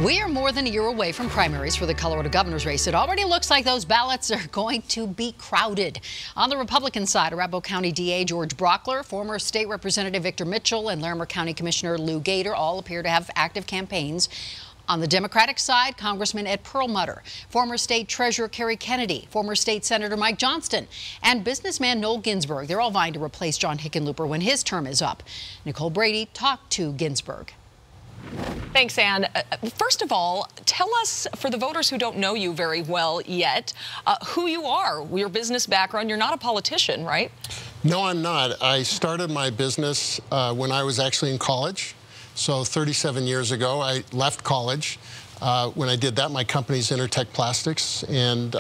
We are more than a year away from primaries for the Colorado governor's race. It already looks like those ballots are going to be crowded. On the Republican side, Arapahoe County DA George Brockler, former state representative Victor Mitchell, and Larimer County Commissioner Lou Gator all appear to have active campaigns. On the Democratic side, Congressman Ed Perlmutter, former state treasurer Kerry Kennedy, former state senator Mike Johnston, and businessman Noel Ginsburg. They're all vying to replace John Hickenlooper when his term is up. Nicole Brady talked to Ginsburg. Thanks, Ann. First of all, tell us, for the voters who don't know you very well yet, who you are, your business background. You're not a politician, right? No, I'm not. I started my business when I was actually in college. So 37 years ago, I left college. When I did that, my company's Intertech Plastics, and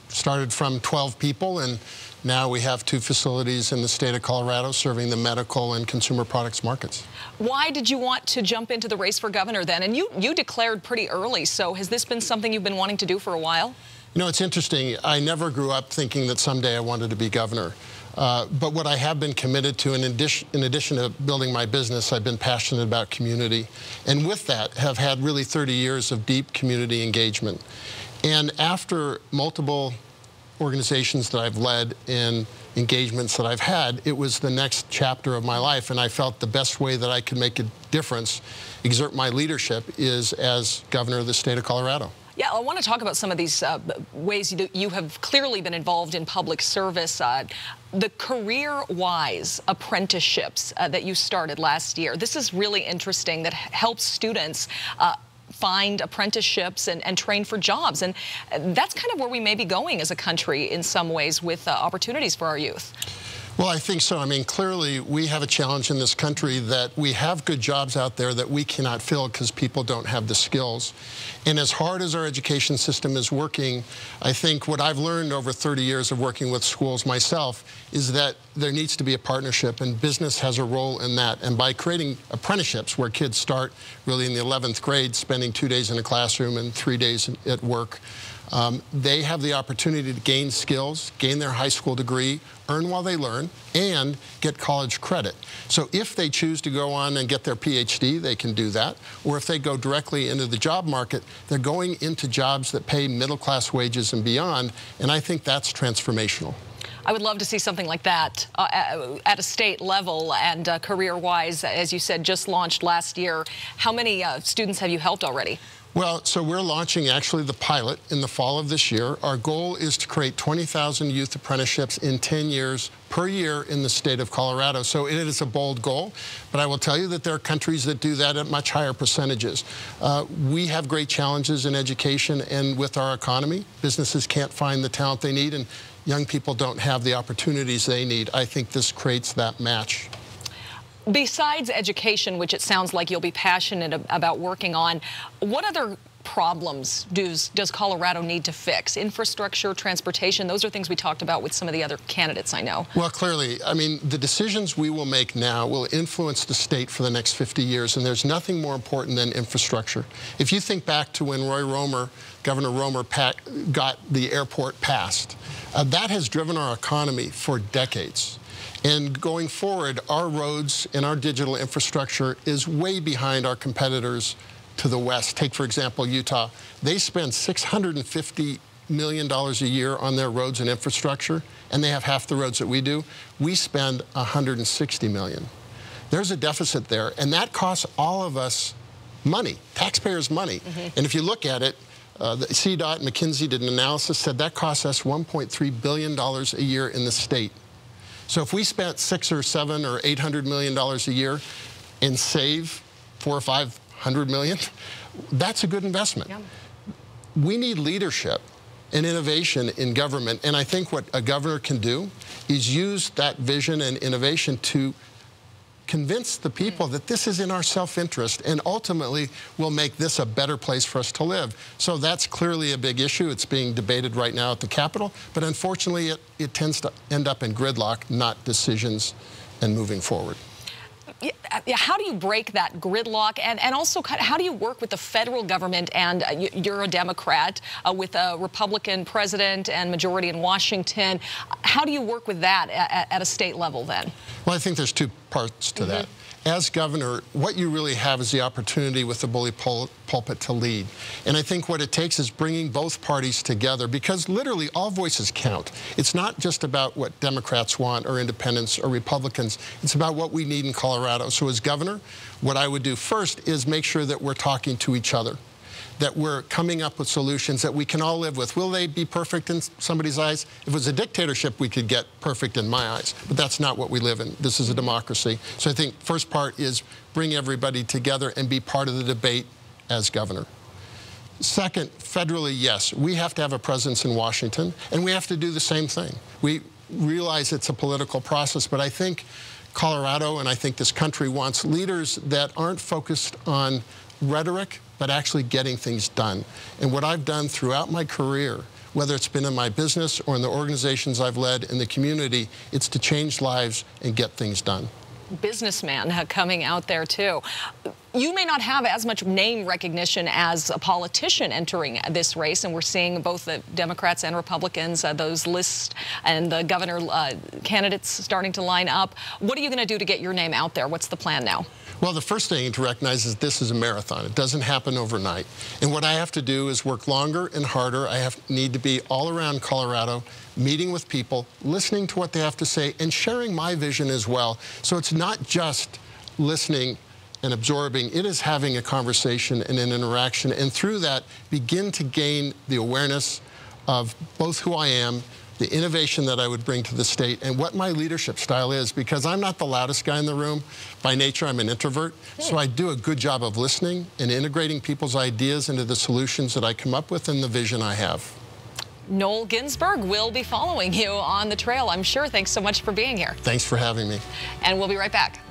started from 12 people, and now we have 2 facilities in the state of Colorado serving the medical and consumer products markets. Why did you want to jump into the race for governor then? And you declared pretty early, so has this been something you've been wanting to do for a while? You know, it's interesting. I never grew up thinking that someday I wanted to be governor. But what I have been committed to, in addition to building my business, I've been passionate about community. And with that, have had really 30 years of deep community engagement. And after multiple organizations that I've led and engagements that I've had, it was the next chapter of my life, and I felt the best way that I could make a difference, exert my leadership, is as governor of the state of Colorado. Yeah, I want to talk about some of these ways you have clearly been involved in public service. The career-wise apprenticeships that you started last year. This is really interesting, that helps students find apprenticeships and train for jobs. And that's kind of where we may be going as a country in some ways with opportunities for our youth. Well, I think so. I mean, clearly we have a challenge in this country that we have good jobs out there that we cannot fill because people don't have the skills. And as hard as our education system is working, I think what I've learned over 30 years of working with schools myself is that there needs to be a partnership, and business has a role in that. And by creating apprenticeships where kids start really in the 11th grade, spending 2 days in a classroom and 3 days at work, they have the opportunity to gain skills, gain their high school degree, earn while they learn, and get college credit. So if they choose to go on and get their PhD, they can do that. Or if they go directly into the job market, they're going into jobs that pay middle-class wages and beyond, and I think that's transformational. I would love to see something like that at a state level, and career-wise, as you said, just launched last year. How many students have you helped already? Well, so we're launching actually the pilot in the fall of this year. Our goal is to create 20,000 youth apprenticeships in 10 years per year in the state of Colorado. So it is a bold goal, but I will tell you that there are countries that do that at much higher percentages. We have great challenges in education and with our economy. Businesses can't find the talent they need, and young people don't have the opportunities they need. I think this creates that match. Besides education, which it sounds like you'll be passionate about working on, what other problems does Colorado need to fix? Infrastructure, transportation, those are things we talked about with some of the other candidates I know. Well, clearly, I mean, the decisions we will make now will influence the state for the next 50 years, and there's nothing more important than infrastructure. If you think back to when Governor Romer got the airport passed, that has driven our economy for decades. And going forward, our roads and our digital infrastructure is way behind our competitors to the west. Take, for example, Utah. They spend $650 million a year on their roads and infrastructure, and they have half the roads that we do. We spend $160 million. There's a deficit there, and that costs all of us money, taxpayers' money. And if you look at it, the CDOT and McKinsey did an analysis, said that costs us $1.3 billion a year in the state. So if we spent $600 or $700 or $800 million a year and save $400 or $500 million, that's a good investment. Yeah. We need leadership and innovation in government, and I think what a governor can do is use that vision and innovation to convince the people that this is in our self-interest and ultimately will make this a better place for us to live. So that's clearly a big issue. It's being debated right now at the Capitol, but unfortunately it tends to end up in gridlock, not decisions and moving forward. How do you break that gridlock, and also how do you work with the federal government, and you're a Democrat with a Republican president and majority in Washington. How do you work with that at a state level then? Well, I think there's two parts to that. as governor, what you really have is the opportunity with the bully pulpit to lead. And I think what it takes is bringing both parties together, because literally all voices count. It's not just about what Democrats want or independents or Republicans. It's about what we need in Colorado. So as governor, what I would do first is make sure that we're talking to each other, that we're coming up with solutions that we can all live with. Will they be perfect in somebody's eyes? If it was a dictatorship, we could get perfect in my eyes. But that's not what we live in. This is a democracy. So I think first part is bring everybody together and be part of the debate as governor. Second, federally, yes, we have to have a presence in Washington, and we have to do the same thing. We realize it's a political process, but I think Colorado and I think this country wants leaders that aren't focused on rhetoric, but actually getting things done. And what I've done throughout my career, whether it's been in my business or in the organizations I've led in the community, it's to change lives and get things done. Businessman coming out there too. You may not have as much name recognition as a politician entering this race, and we're seeing both the Democrats and Republicans, those lists and the governor candidates starting to line up. What are you going to do to get your name out there? What's the plan now? Well, the first thing to recognize is this is a marathon. It doesn't happen overnight. And what I have to do is work longer and harder. I need to be all around Colorado, meeting with people, listening to what they have to say, and sharing my vision as well. So it's not just listening and absorbing, it is having a conversation and an interaction, and through that begin to gain the awareness of both who I am, the innovation that I would bring to the state, and what my leadership style is, because I'm not the loudest guy in the room. By nature, I'm an introvert, so I do a good job of listening and integrating people's ideas into the solutions that I come up with and the vision I have. Noel Ginsburg will be following you on the trail, I'm sure. Thanks so much for being here. Thanks for having me. And we'll be right back.